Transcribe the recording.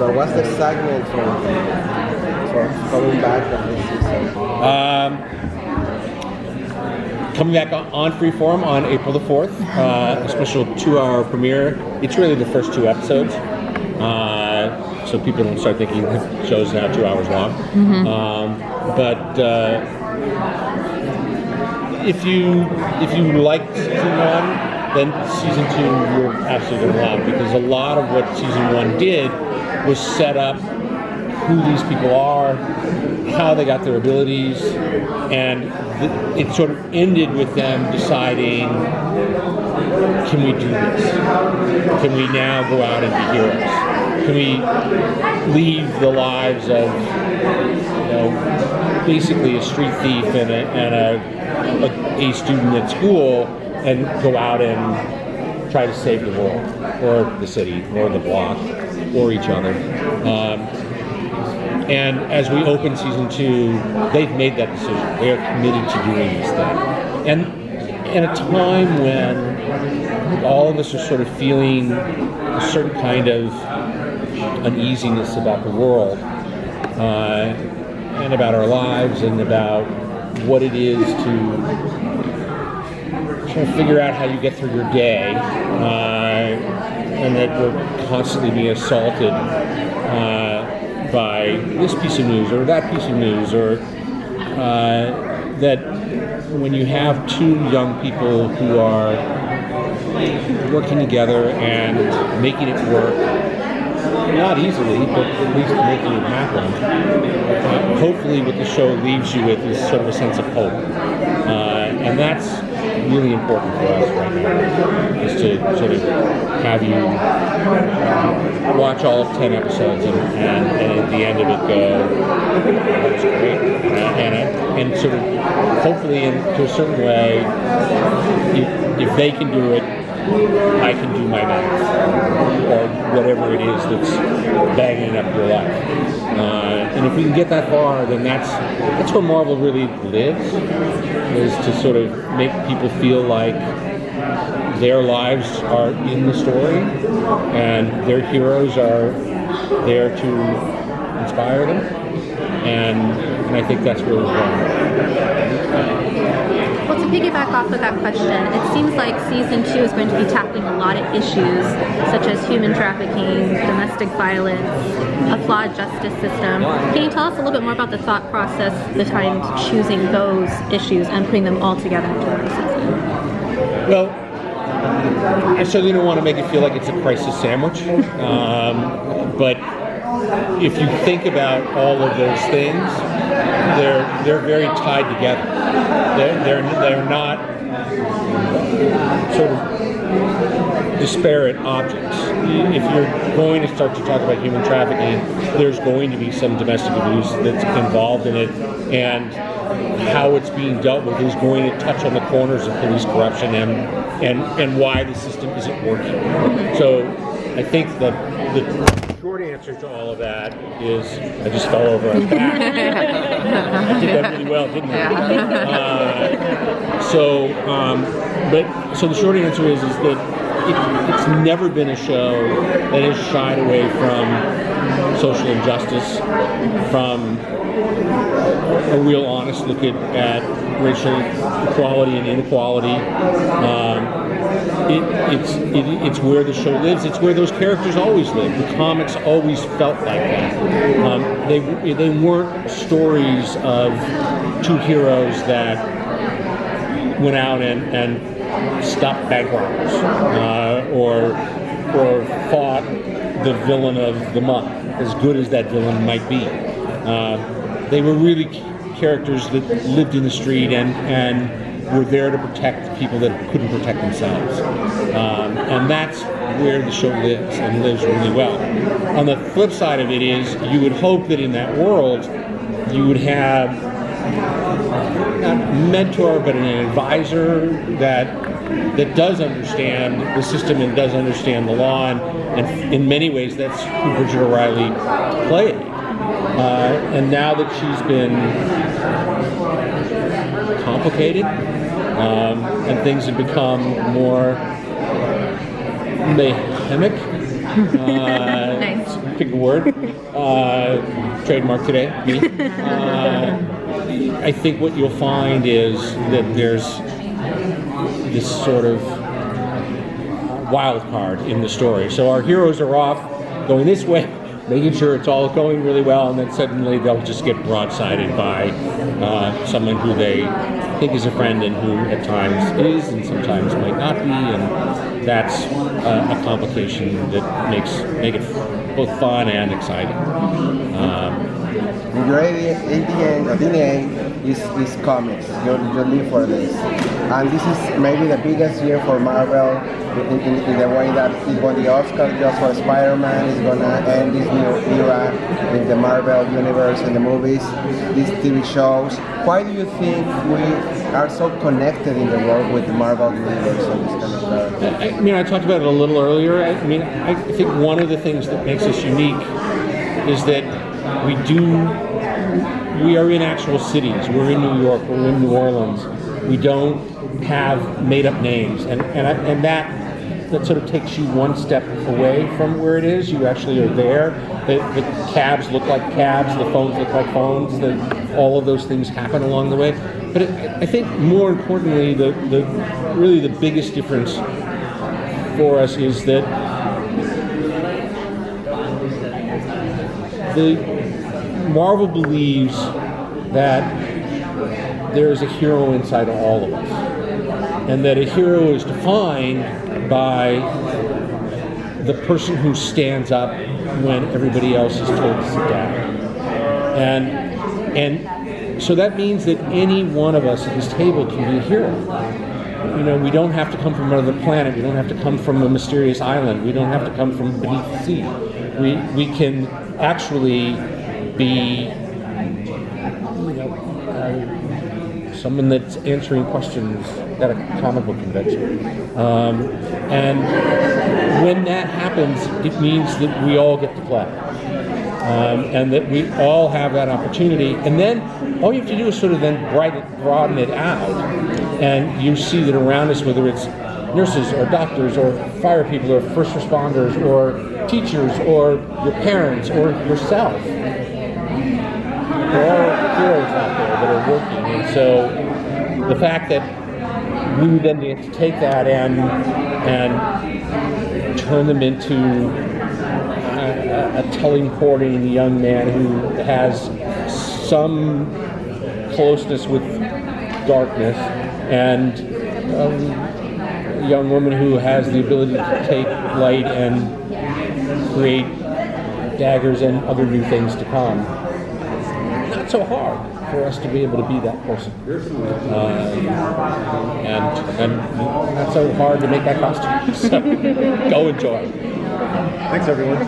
So what's the excitement for coming back on this season? Coming back on Freeform on April the 4th, a special 2-hour premiere. It's really the first 2 episodes, so people don't start thinking the show's now 2 hours long. But if you liked season 1, then season 2 you're absolutely going to love, because a lot of what season 1 did was set up who these people are, how they got their abilities, and it sort of ended with them deciding, can we do this? Can we now go out and be heroes? Can we leave the lives of, basically a street thief and a student at school, and go out and try to save the world, or the city, or the block, or each other. And as we open season 2, they've made that decision. They are committed to doing this thing. And in a time when all of us are sort of feeling a certain kind of uneasiness about the world, and about our lives, and about what it is to try to figure out how you get through your day, and that we're constantly being assaulted by this piece of news or that piece of news, or that when you have 2 young people who are working together and making it work, not easily, but at least making it happen, hopefully what the show leaves you with is sort of a sense of hope. And that's really important for us right now, is to sort of have you watch all 10 episodes and at the end of it go, that's great. And sort of hopefully to a certain way, if they can do it, I can do my best, or whatever it is that's banging up your life. And if we can get that far, then that's where Marvel really lives, is to sort of make people feel like their lives are in the story, and their heroes are there to inspire them. And I think that's where we're going. Well, to piggyback off of that question, it seems like season 2 is going to be tackling a lot of issues, such as human trafficking, domestic violence, a flawed justice system. Can you tell us a little bit more about the thought process behind choosing those issues and putting them all together into one season? Well, I certainly don't want to make it feel like it's a crisis sandwich, but if you think about all of those things, they're very tied together. They're not sort of disparate objects. If you're going to start to talk about human trafficking, there's going to be some domestic abuse that's involved in it, and how it's being dealt with is going to touch on the corners of police corruption and why the system isn't working. So I think that the short answer to all of that is, I just fell over on back. I did that really well, didn't I? So the short answer is that it's never been a show that has shied away from social injustice, from a real honest look at racial equality and inequality. It's where the show lives. It's where those characters always live. The comics always felt like that. They weren't stories of 2 heroes that went out and stopped bank robbers, or fought the villain of the month, as good as that villain might be. They were really characters that lived in the street and were there to protect people that couldn't protect themselves. And that's where the show lives, and lives really well. On the flip side of it is, you would hope that in that world, you would have not a mentor, but an advisor that does understand the system and does understand the law, and in many ways that's who Bridget O'Reilly played. And now that she's been complicated, and things have become more mayhemic, Nice. pick a word. Trademark today, me. I think what you'll find is that there's this sort of wild card in the story. So our heroes are off going this way, making sure it's all going really well, and then suddenly they'll just get broadsided by someone who they think is a friend and who at times is and sometimes might not be, and that's a complication that make it both fun and exciting. Your ADN is comics. You live for this, and this is maybe the biggest year for Marvel in the way that it won the Oscar just for Spider-Man. Is gonna end this new era in the Marvel universe and the movies, these TV shows. Why do you think we are so connected in the world with the Marvel universe and this kind of stuff? I mean, I talked about it a little earlier. I think one of the things that makes us unique is that we are in actual cities. We're in New York, we're in New Orleans. We don't have made-up names, and that sort of takes you one step away from where it is. You actually are there. The cabs look like cabs, the phones look like phones, all of those things happen along the way. But I think more importantly, really the biggest difference for us is that Marvel believes that there is a hero inside of all of us, and that a hero is defined by the person who stands up when everybody else is told to sit down. And so that means that any one of us at this table can be a hero. You know, we don't have to come from another planet. We don't have to come from a mysterious island. We don't have to come from beneath the sea. We can actually be, someone that's answering questions at a comic book convention. And when that happens, it means that we all get to play. And that we all have that opportunity. And then all you have to do is sort of then broaden it out. And you see that around us, whether it's nurses or doctors or fire people or first responders or teachers or your parents or yourself, there are heroes out there that are working. And so the fact that we then get to take that and turn them into a telling-courting young man who has some closeness with darkness, and a young woman who has the ability to take light and create daggers and other new things to come. Not so hard for us to be able to be that person, and not so hard to make that costume. So go enjoy. Thanks, everyone.